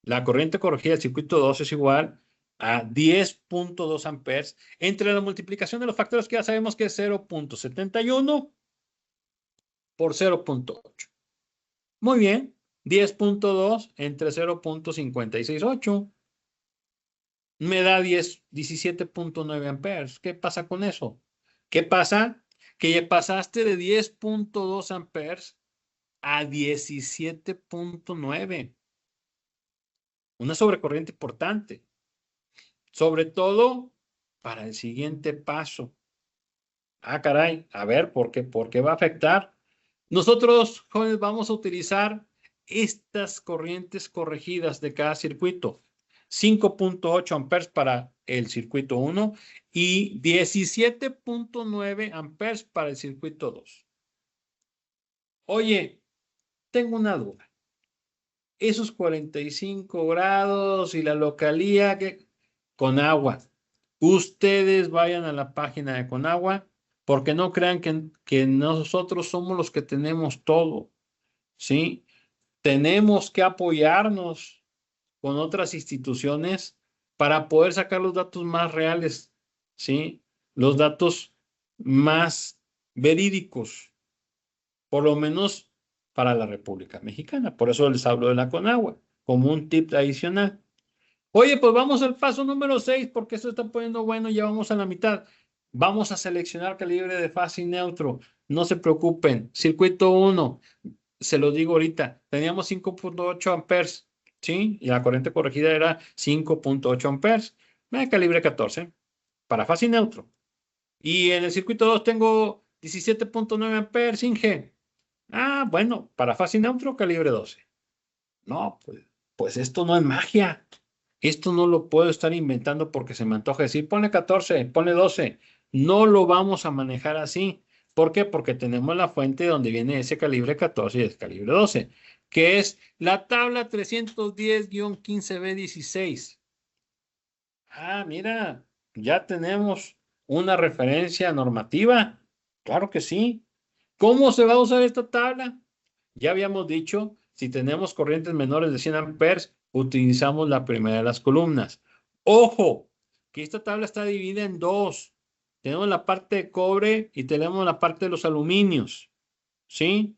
La corriente corregida del circuito 2 es igual a 10.2 amperes entre la multiplicación de los factores que ya sabemos que es 0.71 por 0.8. Muy bien, 10.2 entre 0.568 me da 17.9 amperes. ¿Qué pasa con eso? ¿Qué pasa? Que ya pasaste de 10.2 amperes a 17.9. Una sobrecorriente importante. Sobre todo para el siguiente paso. Ah, caray, a ver, ¿por qué va a afectar? Nosotros, jóvenes, vamos a utilizar estas corrientes corregidas de cada circuito. 5.8 amperes para el circuito 1 y 17.9 amperes para el circuito 2. Oye, tengo una duda. Esos 45 grados y la localía con agua. Ustedes vayan a la página de Conagua, porque no crean que nosotros somos los que tenemos todo, ¿sí? Tenemos que apoyarnos con otras instituciones para poder sacar los datos más reales, ¿sí? Los datos más verídicos, por lo menos para la República Mexicana. Por eso les hablo de la Conagua, como un tip adicional. Oye, pues vamos al paso número 6 porque esto está poniendo bueno, ya vamos a la mitad. Vamos a seleccionar calibre de fase y neutro. No se preocupen. Circuito 1, se lo digo ahorita, teníamos 5.8 amperes, ¿sí? Y la corriente corregida era 5.8 amperes. Calibre 14 para fase y neutro. Y en el circuito 2 tengo 17.9 amperes, Inge. Ah, bueno, para fase y neutro, calibre 12. No, pues esto no es magia. Esto no lo puedo estar inventando porque se me antoja decir, ponle 14, ponle 12. No lo vamos a manejar así. ¿Por qué? Porque tenemos la fuente donde viene ese calibre 14 y ese calibre 12, que es la tabla 310-15B16. Ah, mira, ya tenemos una referencia normativa. Claro que sí. ¿Cómo se va a usar esta tabla? Ya habíamos dicho, si tenemos corrientes menores de 100 amperes, utilizamos la primera de las columnas. Ojo, que esta tabla está dividida en dos. Tenemos la parte de cobre y tenemos la parte de los aluminios. ¿Sí?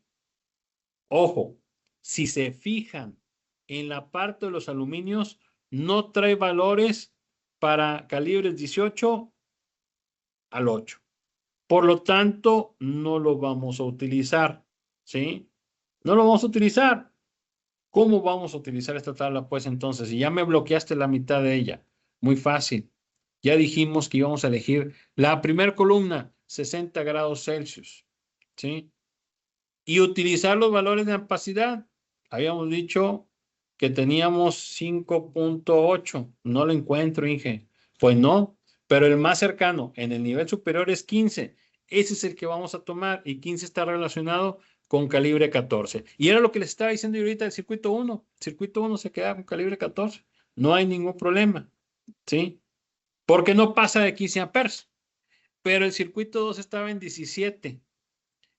Ojo, si se fijan en la parte de los aluminios, no trae valores para calibres 18 al 8. Por lo tanto, no lo vamos a utilizar, ¿sí? No lo vamos a utilizar. ¿Cómo vamos a utilizar esta tabla? Pues entonces, si ya me bloqueaste la mitad de ella, muy fácil. Ya dijimos que íbamos a elegir la primera columna, 60 grados Celsius, ¿sí? Y utilizar los valores de ampacidad. Habíamos dicho que teníamos 5.8. No lo encuentro, Inge. Pues no, pero el más cercano en el nivel superior es 15. Ese es el que vamos a tomar y 15 está relacionado con calibre 14. Y era lo que les estaba diciendo yo ahorita del circuito 1. El circuito 1 se queda con calibre 14. No hay ningún problema, ¿sí? Porque no pasa de 15 amperes. Pero el circuito 2 estaba en 17.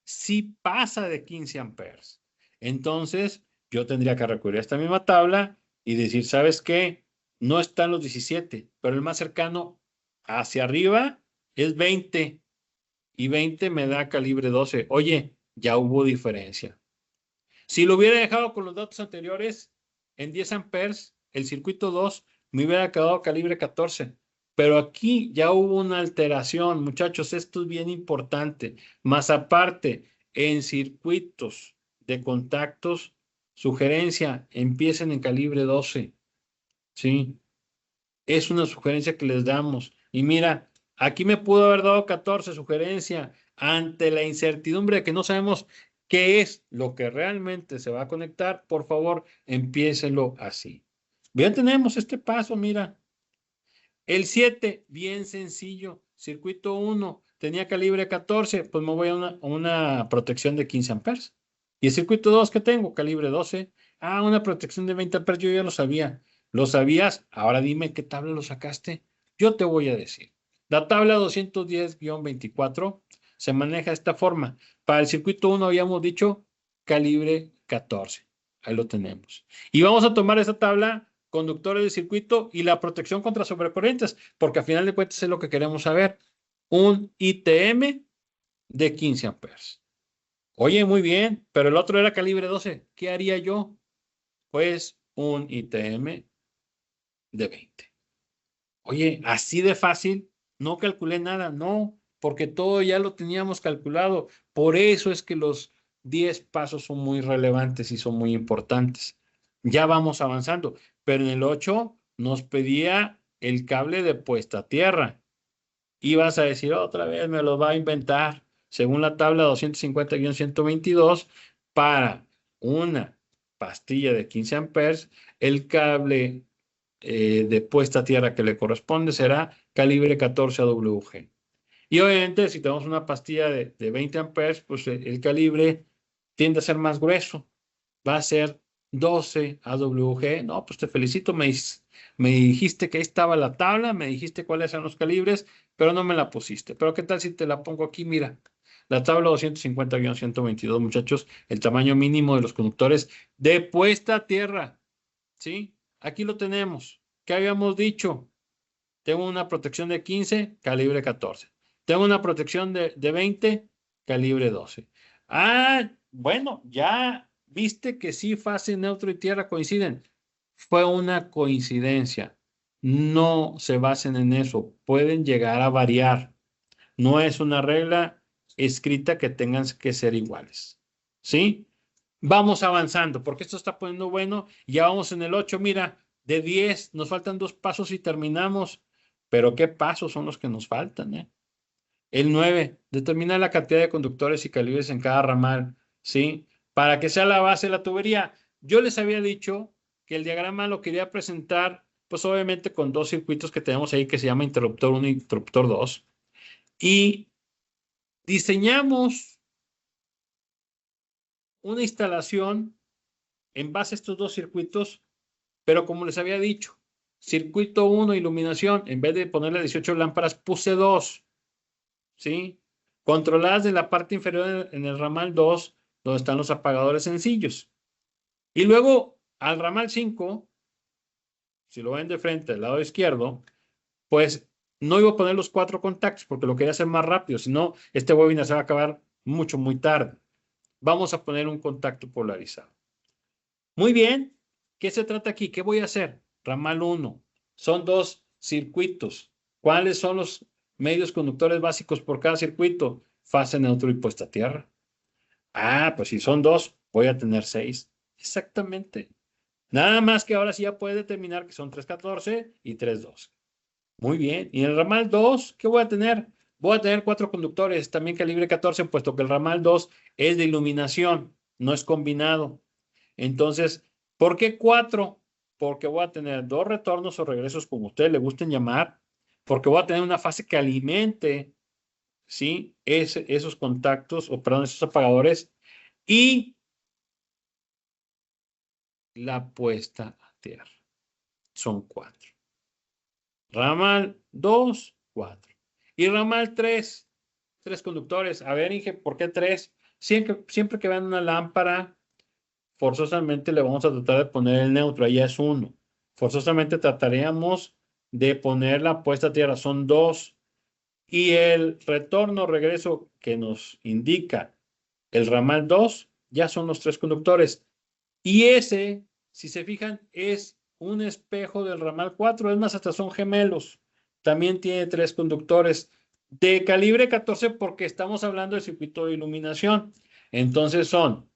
Sí pasa de 15 amperes. Entonces, yo tendría que recurrir a esta misma tabla y decir, ¿sabes qué? No están los 17, pero el más cercano hacia arriba es 20 y 20 me da calibre 12. Oye, ya hubo diferencia. Si lo hubiera dejado con los datos anteriores en 10 amperes, el circuito 2 me hubiera quedado calibre 14. Pero aquí ya hubo una alteración, muchachos, esto es bien importante. Más aparte, en circuitos de contactos, sugerencia, empiecen en calibre 12. ¿Sí? Es una sugerencia que les damos. Y mira, aquí me pudo haber dado 14 sugerencia ante la incertidumbre de que no sabemos qué es lo que realmente se va a conectar. Por favor, empiécelo así. Ya tenemos este paso, mira. El 7, bien sencillo. Circuito 1, tenía calibre 14, pues me voy a una protección de 15 amperes. Y el circuito 2 que tengo, calibre 12. Ah, una protección de 20 amperes, yo ya lo sabía. ¿Lo sabías? Ahora dime qué tabla lo sacaste. Yo te voy a decir. La tabla 210-24 se maneja de esta forma. Para el circuito 1 habíamos dicho calibre 14. Ahí lo tenemos. Y vamos a tomar esa tabla, conductores de circuito y la protección contra sobrecorrientes, porque a final de cuentas es lo que queremos saber. Un ITM de 15 amperes. Oye, muy bien, pero el otro era calibre 12. ¿Qué haría yo? Pues un ITM de 20. Oye, así de fácil, no calculé nada, no, porque todo ya lo teníamos calculado. Por eso es que los 10 pasos son muy relevantes y son muy importantes. Ya vamos avanzando, pero en el 8 nos pedía el cable de puesta a tierra. Y vas a decir otra vez, me lo va a inventar, según la tabla 250-122, para una pastilla de 15 amperes, el cable de puesta a tierra que le corresponde será calibre 14 AWG. Y obviamente, si tenemos una pastilla de 20 amperes, pues el calibre tiende a ser más grueso. Va a ser 12 AWG. No, pues te felicito. Me dijiste que ahí estaba la tabla, me dijiste cuáles eran los calibres, pero no me la pusiste. Pero ¿qué tal si te la pongo aquí? Mira, la tabla 250-122, muchachos, el tamaño mínimo de los conductores de puesta a tierra. ¿Sí? Aquí lo tenemos. ¿Qué habíamos dicho? Tengo una protección de 15, calibre 14. Tengo una protección de 20, calibre 12. Ah, bueno, ya viste que sí, fase, neutro y tierra coinciden. Fue una coincidencia. No se basen en eso. Pueden llegar a variar. No es una regla escrita que tengan que ser iguales. ¿Sí? Vamos avanzando, porque esto está poniendo bueno. Ya vamos en el 8. Mira, de 10, nos faltan 2 pasos y terminamos. Pero ¿qué pasos son los que nos faltan, eh? El 9, determinar la cantidad de conductores y calibres en cada ramal, ¿sí? Para que sea la base de la tubería. Yo les había dicho que el diagrama lo quería presentar, pues obviamente con 2 circuitos que tenemos ahí que se llama interruptor 1 y interruptor 2. Y diseñamos una instalación en base a estos 2 circuitos, pero como les había dicho, circuito 1, iluminación, en vez de ponerle 18 lámparas, puse 2, ¿sí? Controladas de la parte inferior en el ramal 2, donde están los apagadores sencillos. Y luego al ramal 5, si lo ven de frente al lado izquierdo, pues no iba a poner los 4 contactos porque lo quería hacer más rápido, si no, este webinar se va a acabar muy tarde. Vamos a poner un contacto polarizado. Muy bien, ¿qué se trata aquí? ¿Qué voy a hacer? Ramal 1. Son 2 circuitos. ¿Cuáles son medios conductores básicos por cada circuito, fase, neutro y puesta a tierra. Ah, pues si son 2, voy a tener 6. Exactamente. Nada más que ahora sí ya puedes determinar que son 314 y 312. Muy bien. Y en el ramal 2, ¿qué voy a tener? Voy a tener 4 conductores, también calibre 14, puesto que el ramal 2 es de iluminación, no es combinado. Entonces, ¿por qué 4? Porque voy a tener 2 retornos o regresos, como ustedes le gusten llamar, porque voy a tener una fase que alimente, ¿sí? Esos contactos, o perdón, esos apagadores, y la puesta a tierra. Son 4. Ramal 2, 4. Y ramal 3, 3 conductores. A ver, Inge, ¿por qué 3? Siempre que vean una lámpara, forzosamente le vamos a tratar de poner el neutro. Ahí es 1. Forzosamente trataríamos de poner la puesta a tierra. Son 2. Y el retorno, regreso que nos indica el ramal 2, ya son los 3 conductores. Y ese, si se fijan, es un espejo del ramal 4. Es más, hasta son gemelos. También tiene 3 conductores de calibre 14 porque estamos hablando del circuito de iluminación. Entonces son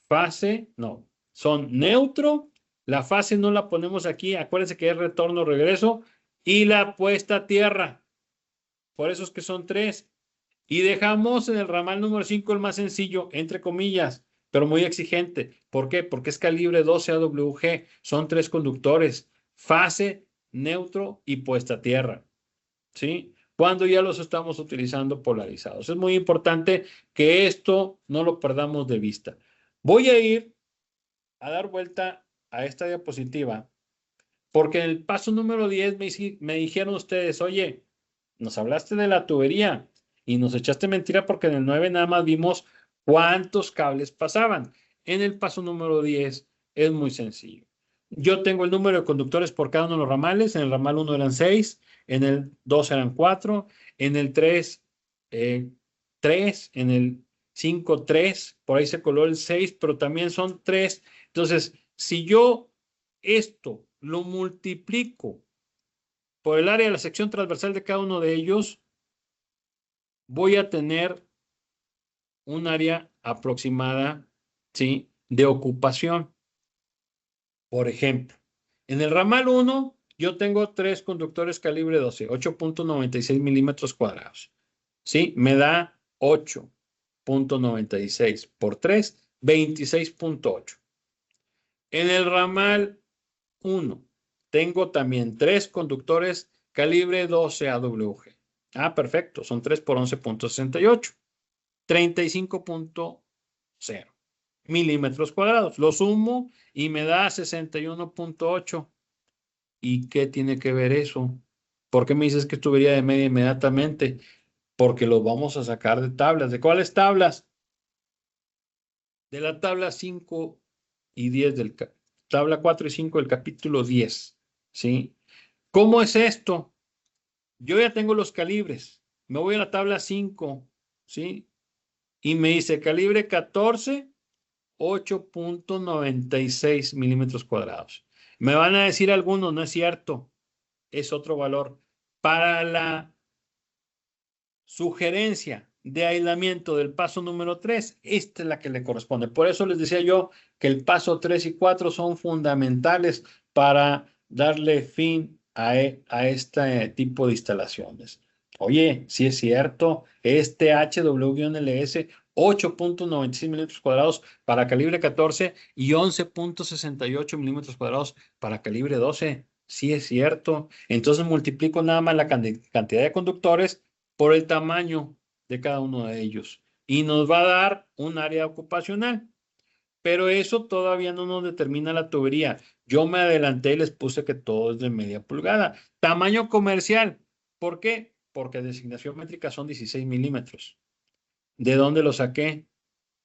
fase, no, son neutro. La fase no la ponemos aquí. Acuérdense que es retorno, regreso. Y la puesta a tierra. Por eso es que son 3. Y dejamos en el ramal número 5 el más sencillo, entre comillas, pero muy exigente. ¿Por qué? Porque es calibre 12 AWG. Son 3 conductores, fase, neutro y puesta a tierra. ¿Sí? Cuando ya los estamos utilizando polarizados. Es muy importante que esto no lo perdamos de vista. Voy a ir a dar vuelta a esta diapositiva porque en el paso número 10 me dijeron ustedes, oye, nos hablaste de la tubería y nos echaste mentira porque en el 9 nada más vimos cuántos cables pasaban. En el paso número 10 es muy sencillo. Yo tengo el número de conductores por cada uno de los ramales. En el ramal 1 eran 6, en el 2 eran 4, en el 3, 3, en el 5, 3, por ahí se coló el 6, pero también son 3. Entonces, si yo esto lo multiplico por el área de la sección transversal de cada uno de ellos, voy a tener un área aproximada, ¿sí?, de ocupación. Por ejemplo, en el ramal 1, yo tengo 3 conductores calibre 12, 8.96 milímetros cuadrados. ¿Sí? Me da 8.96 por 3, 26.8. En el ramal 1, tengo también 3 conductores calibre 12 AWG. Ah, perfecto, son 3 por 11.68. 35.0 milímetros cuadrados. Lo sumo y me da 61.8. ¿Y qué tiene que ver eso? ¿Por qué me dices que tubería de media inmediatamente? Porque lo vamos a sacar de tablas. ¿De cuáles tablas? De la tabla 5 y 10 tabla 4 y 5 del capítulo 10. ¿Sí? ¿Cómo es esto? Yo ya tengo los calibres. Me voy a la tabla 5, ¿sí? Y me dice calibre 14, 8.96 milímetros cuadrados. Me van a decir algunos, no es cierto. Es otro valor. Para la sugerencia de aislamiento del paso número 3, esta es la que le corresponde. Por eso les decía yo que el paso 3 y 4 son fundamentales para darle fin a este tipo de instalaciones. Oye, sí es cierto, este HW-LS 8.96 milímetros cuadrados para calibre 14 y 11.68 milímetros cuadrados para calibre 12. Sí es cierto. Entonces multiplico nada más la cantidad de conductores por el tamaño de cada uno de ellos. Y nos va a dar un área ocupacional. Pero eso todavía no nos determina la tubería. Yo me adelanté y les puse que todo es de media pulgada. Tamaño comercial. ¿Por qué? Porque designación métrica son 16 milímetros. ¿De dónde lo saqué?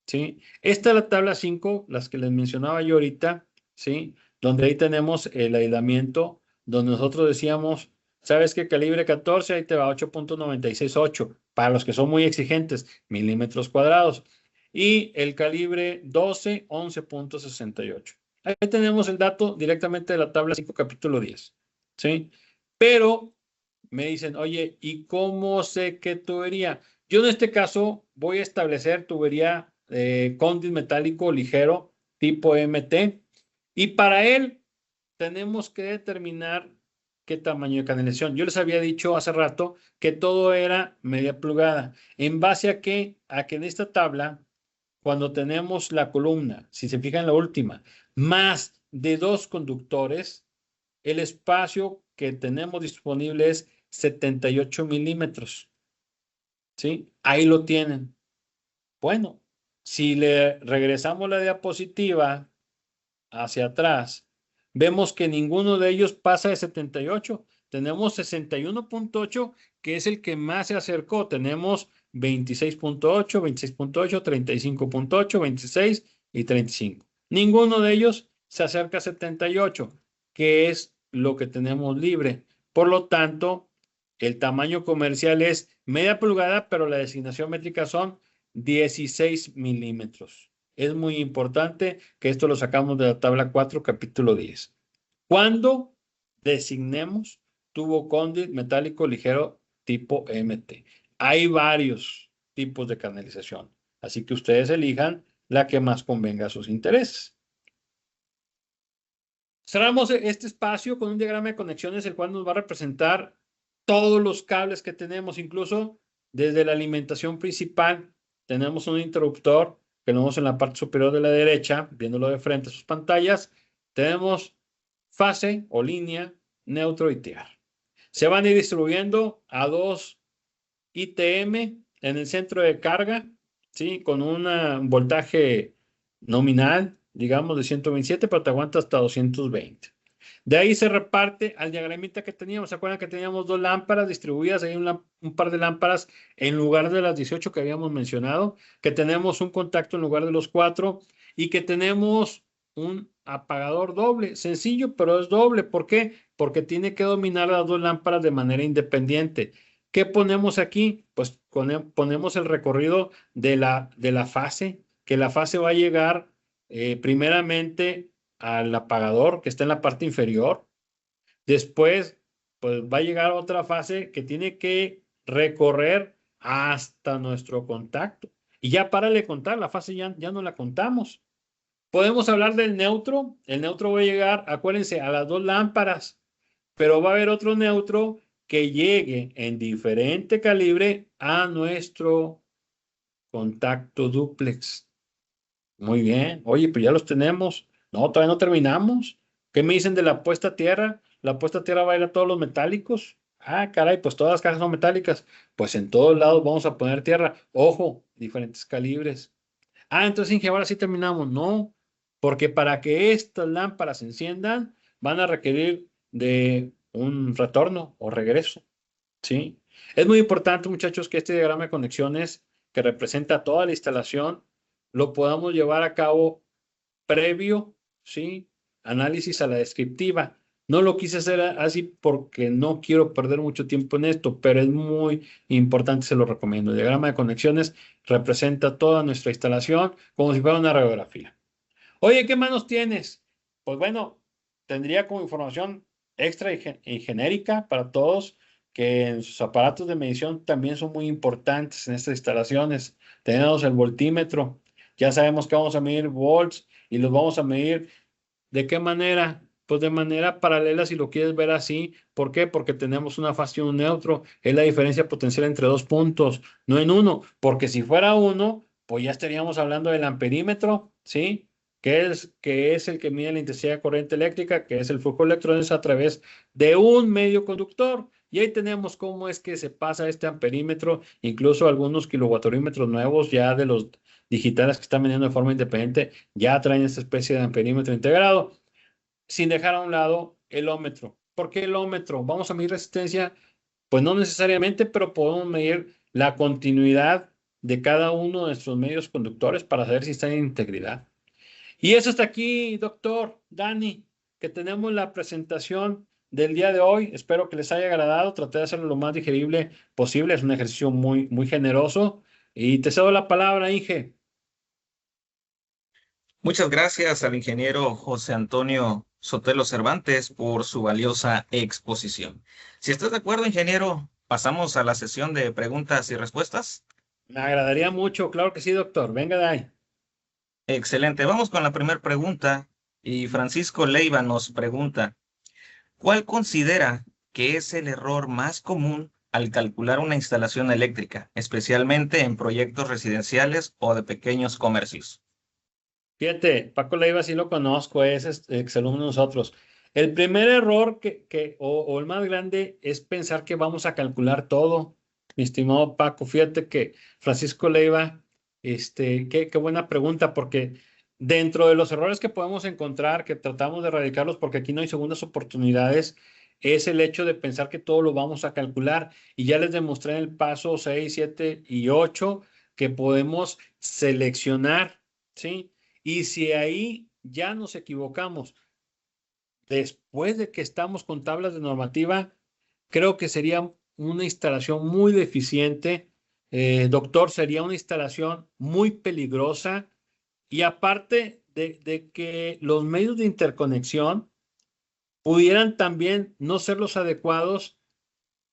¿Sí? Esta es la tabla 5, las que les mencionaba yo ahorita, ¿sí? Donde ahí tenemos el aislamiento, donde nosotros decíamos, ¿sabes qué? Calibre 14, ahí te va 8.968, para los que son muy exigentes, milímetros cuadrados. Y el calibre 12, 11.68. Ahí tenemos el dato directamente de la tabla 5, capítulo 10, ¿sí? Pero me dicen, oye, ¿y cómo sé qué tubería? Yo en este caso voy a establecer tubería conduit metálico ligero tipo MT y para él tenemos que determinar qué tamaño de canalización. Yo les había dicho hace rato que todo era media pulgada. ¿En base a qué? A que en esta tabla, cuando tenemos la columna, si se fijan en la última, más de 2 conductores, el espacio que tenemos disponible es 78 milímetros. ¿Sí? Ahí lo tienen. Bueno, si le regresamos la diapositiva hacia atrás, vemos que ninguno de ellos pasa de 78. Tenemos 61.8, que es el que más se acercó. Tenemos 26.8, 26.8, 35.8, 26 y 35. Ninguno de ellos se acerca a 78, que es lo que tenemos libre. Por lo tanto, el tamaño comercial es media pulgada, pero la designación métrica son 16 milímetros. Es muy importante que esto lo sacamos de la tabla 4, capítulo 10. Cuando designemos tubo conduit metálico ligero tipo MT. Hay varios tipos de canalización, así que ustedes elijan la que más convenga a sus intereses. Cerramos este espacio con un diagrama de conexiones, el cual nos va a representar todos los cables que tenemos, incluso desde la alimentación principal. Tenemos un interruptor que lo vemos en la parte superior de la derecha, viéndolo de frente a sus pantallas. Tenemos fase o línea, neutro y tiar. Se van a ir distribuyendo a 2 ITM en el centro de carga, ¿sí? Con un voltaje nominal, digamos, de 127, pero te aguanta hasta 220. De ahí se reparte al diagramita que teníamos. ¿Se acuerdan que teníamos 2 lámparas distribuidas? Hay un par de lámparas en lugar de las 18 que habíamos mencionado, que tenemos un contacto en lugar de los 4 y que tenemos un apagador doble. Sencillo, pero es doble. ¿Por qué? Porque tiene que dominar las 2 lámparas de manera independiente. ¿Qué ponemos aquí? Pues ponemos el recorrido de la fase, que la fase va a llegar primeramente al apagador que está en la parte inferior. Después, pues va a llegar a otra fase que tiene que recorrer hasta nuestro contacto. Y ya párale de contar, la fase ya no la contamos. Podemos hablar del neutro. El neutro va a llegar, acuérdense, a las 2 lámparas, pero va a haber otro neutro que llegue en diferente calibre a nuestro contacto dúplex. Muy bien. Oye, pues ya los tenemos. No, todavía no terminamos. ¿Qué me dicen de la puesta a tierra? La puesta a tierra va a ir a todos los metálicos. Ah, caray, pues todas las cajas son metálicas. Pues en todos lados vamos a poner tierra. Ojo, diferentes calibres. Ah, entonces, Inge, ahora sí terminamos. No, porque para que estas lámparas se enciendan, van a requerir de un retorno o regreso. ¿Sí? Es muy importante, muchachos, que este diagrama de conexiones que representa toda la instalación lo podamos llevar a cabo previo, ¿sí? Análisis a la descriptiva. No lo quise hacer así porque no quiero perder mucho tiempo en esto, pero es muy importante, se lo recomiendo. El diagrama de conexiones representa toda nuestra instalación como si fuera una radiografía. Oye, ¿qué manos tienes? Pues bueno, tendría como información extra y genérica para todos que en sus aparatos de medición también son muy importantes en estas instalaciones. Tenemos el voltímetro, ya sabemos que vamos a medir volts y los vamos a medir ¿de qué manera? Pues de manera paralela si lo quieres ver así. ¿Por qué? Porque tenemos una fase y un neutro. Es la diferencia potencial entre 2 puntos, no en uno. Porque si fuera uno, pues ya estaríamos hablando del amperímetro, ¿sí? Que es el que mide la intensidad de corriente eléctrica, que es el flujo de electrones a través de un medio conductor. Y ahí tenemos cómo es que se pasa este amperímetro, incluso algunos kilowatthorímetros nuevos ya de los digitales que están vendiendo de forma independiente ya traen esta especie de amperímetro integrado, sin dejar a un lado el ómetro. ¿Por qué el ómetro? ¿Vamos a medir resistencia? Pues no necesariamente, pero podemos medir la continuidad de cada uno de nuestros medios conductores para saber si está en integridad. Y eso está aquí, doctor Dani, que tenemos la presentación del día de hoy. Espero que les haya agradado. Traté de hacerlo lo más digerible posible. Es un ejercicio muy, muy generoso. Y te cedo la palabra, Inge. Muchas gracias al ingeniero José Antonio Sotelo Cervantes por su valiosa exposición. Si estás de acuerdo, ingeniero, pasamos a la sesión de preguntas y respuestas. Me agradaría mucho, claro que sí, doctor. Venga de ahí. Excelente. Vamos con la primera pregunta. Y Francisco Leiva nos pregunta, ¿cuál considera que es el error más común al calcular una instalación eléctrica, especialmente en proyectos residenciales o de pequeños comercios? Fíjate, Paco Leiva sí lo conozco, es exalumno de nosotros. El primer error o el más grande es pensar que vamos a calcular todo, mi estimado Paco. Fíjate que Francisco Leiva, qué buena pregunta, porque dentro de los errores que podemos encontrar, que tratamos de erradicarlos, porque aquí no hay segundas oportunidades, es el hecho de pensar que todo lo vamos a calcular. Y ya les demostré en el paso 6, 7 y 8 que podemos seleccionar, ¿sí? Y si ahí ya nos equivocamos, después de que estamos con tablas de normativa, creo que sería una instalación muy deficiente. Doctor, sería una instalación muy peligrosa. Y aparte de que los medios de interconexión pudieran también no ser los adecuados.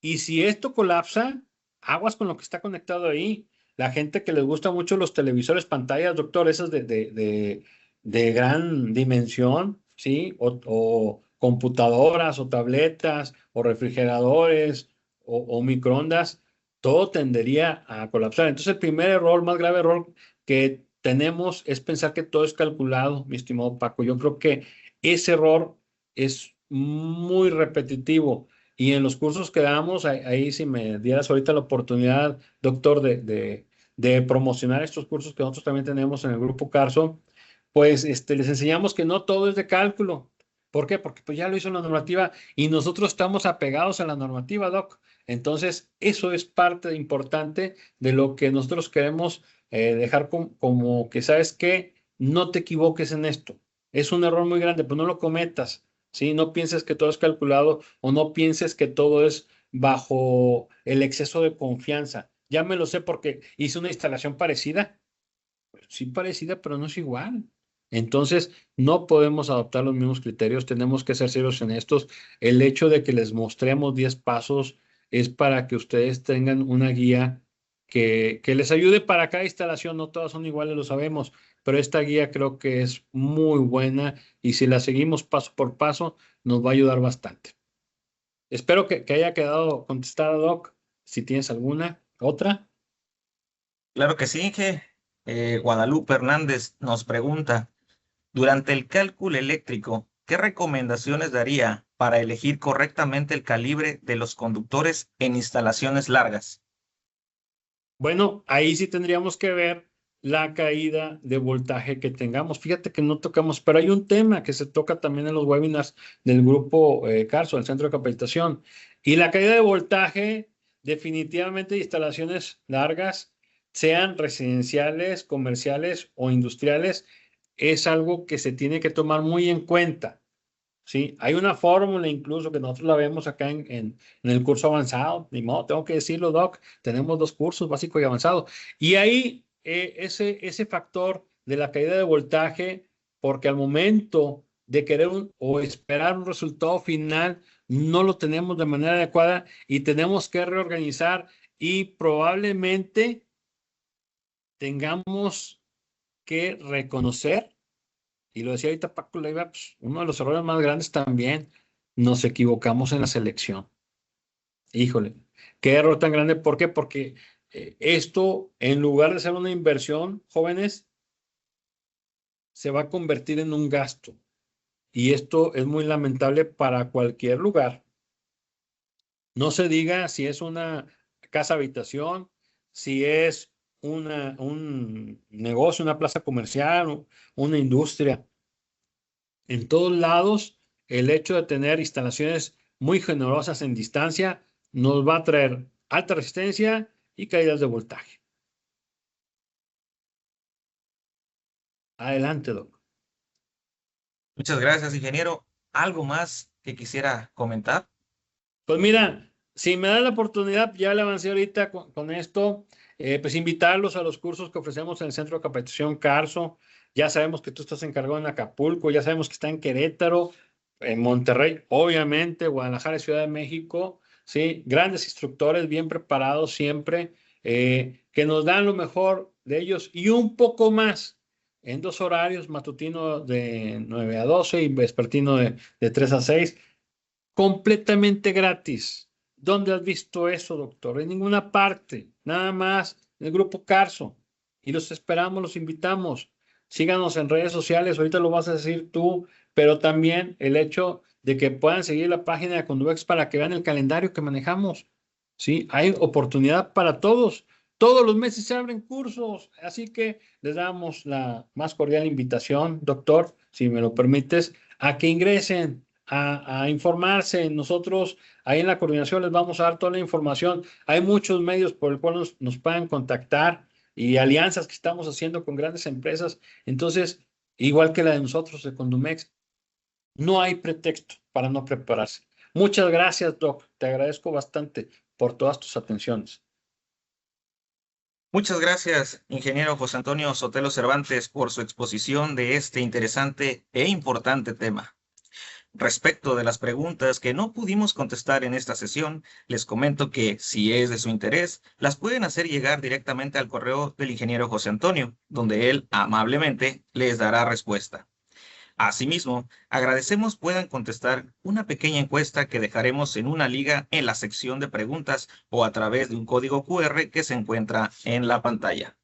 Y si esto colapsa, aguas con lo que está conectado ahí. La gente que les gusta mucho los televisores, pantallas, doctor, esas de gran dimensión, ¿sí? O computadoras, o tabletas, o refrigeradores, o microondas, todo tendería a colapsar. Entonces, el primer error, más grave error que tenemos es pensar que todo es calculado, mi estimado Paco. Yo creo que ese error es muy repetitivo. Y en los cursos que damos, ahí si me dieras ahorita la oportunidad, doctor, de promocionar estos cursos que nosotros también tenemos en el grupo Carso, pues les enseñamos que no todo es de cálculo. ¿Por qué? Porque pues ya lo hizo la normativa y nosotros estamos apegados a la normativa, doc. Entonces, eso es parte importante de lo que nosotros queremos dejar como que, ¿sabes qué? No te equivoques en esto. Es un error muy grande, pues no lo cometas. ¿Sí? No pienses que todo es calculado o no pienses que todo es bajo el exceso de confianza. Ya me lo sé porque hice una instalación parecida. Pues sí parecida, pero no es igual. Entonces, no podemos adoptar los mismos criterios, tenemos que ser serios en estos. El hecho de que les mostremos 10 pasos es para que ustedes tengan una guía que les ayude para cada instalación. No todas son iguales, lo sabemos, pero esta guía creo que es muy buena y si la seguimos paso por paso, nos va a ayudar bastante. Espero que haya quedado contestada, Doc. Si tienes alguna otra. Claro que sí, Inge. Guadalupe Hernández nos pregunta, durante el cálculo eléctrico, ¿qué recomendaciones daría para elegir correctamente el calibre de los conductores en instalaciones largas? Bueno, ahí sí tendríamos que ver la caída de voltaje que tengamos. Fíjate que no tocamos, pero hay un tema que se toca también en los webinars del grupo Carso, el Centro de Capacitación. Y la caída de voltaje, definitivamente, de instalaciones largas, sean residenciales, comerciales o industriales, es algo que se tiene que tomar muy en cuenta. Sí, hay una fórmula incluso que nosotros la vemos acá en el curso avanzado. Ni modo, tengo que decirlo, Doc. Tenemos dos cursos, básico y avanzado. Y ahí ese factor de la caída de voltaje, porque al momento de querer o esperar un resultado final, no lo tenemos de manera adecuada y tenemos que reorganizar y probablemente tengamos que reconocer y lo decía ahorita Paco Leiva, pues, uno de los errores más grandes también, nos equivocamos en la selección. Híjole, qué error tan grande. ¿Por qué? Porque esto, en lugar de ser una inversión, jóvenes, se va a convertir en un gasto. Y esto es muy lamentable para cualquier lugar. No se diga si es una casa habitación, si es un negocio, una plaza comercial, una industria. En todos lados, el hecho de tener instalaciones muy generosas en distancia nos va a traer alta resistencia y caídas de voltaje. Adelante, Doc. Muchas gracias, ingeniero. ¿Algo más que quisiera comentar? Pues mira, si me da la oportunidad, ya le avancé ahorita con esto, pues invitarlos a los cursos que ofrecemos en el Centro de Capacitación Carso. Ya sabemos que tú estás encargado en Acapulco, ya sabemos que está en Querétaro. en Monterrey, obviamente, Guadalajara y Ciudad de México, ¿sí? Grandes instructores bien preparados siempre, que nos dan lo mejor de ellos y un poco más en 2 horarios, matutino de 9 a 12 y vespertino de 3 a 6, completamente gratis. ¿Dónde has visto eso, doctor? En ninguna parte, nada más en el grupo Carso. Y los esperamos, los invitamos. Síganos en redes sociales, ahorita lo vas a decir tú, pero también el hecho de que puedan seguir la página de Conduex para que vean el calendario que manejamos. Sí, hay oportunidad para todos. Todos los meses se abren cursos, así que les damos la más cordial invitación, doctor, si me lo permites, a que ingresen a informarse. Nosotros ahí en la coordinación les vamos a dar toda la información. Hay muchos medios por el cual nos puedan contactar y alianzas que estamos haciendo con grandes empresas. Entonces, igual que la de nosotros de Condumex, no hay pretexto para no prepararse. Muchas gracias, Doc. Te agradezco bastante por todas tus atenciones. Muchas gracias, ingeniero José Antonio Sotelo Cervantes, por su exposición de este interesante e importante tema. Respecto de las preguntas que no pudimos contestar en esta sesión, les comento que, si es de su interés, las pueden hacer llegar directamente al correo del ingeniero José Antonio, donde él amablemente les dará respuesta. Asimismo, agradecemos puedan contestar una pequeña encuesta que dejaremos en una liga en la sección de preguntas o a través de un código QR que se encuentra en la pantalla.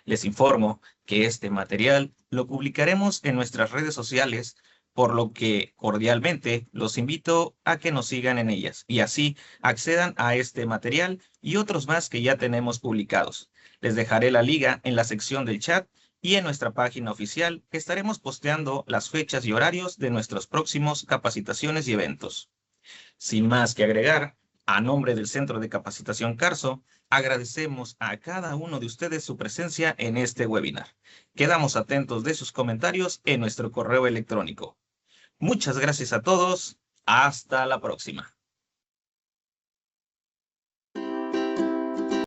Les informo que este material lo publicaremos en nuestras redes sociales, por lo que cordialmente los invito a que nos sigan en ellas y así accedan a este material y otros más que ya tenemos publicados. Les dejaré la liga en la sección del chat y en nuestra página oficial estaremos posteando las fechas y horarios de nuestros próximos capacitaciones y eventos. Sin más que agregar, a nombre del Centro de Capacitación Carso, agradecemos a cada uno de ustedes su presencia en este webinar. Quedamos atentos de sus comentarios en nuestro correo electrónico. Muchas gracias a todos. Hasta la próxima.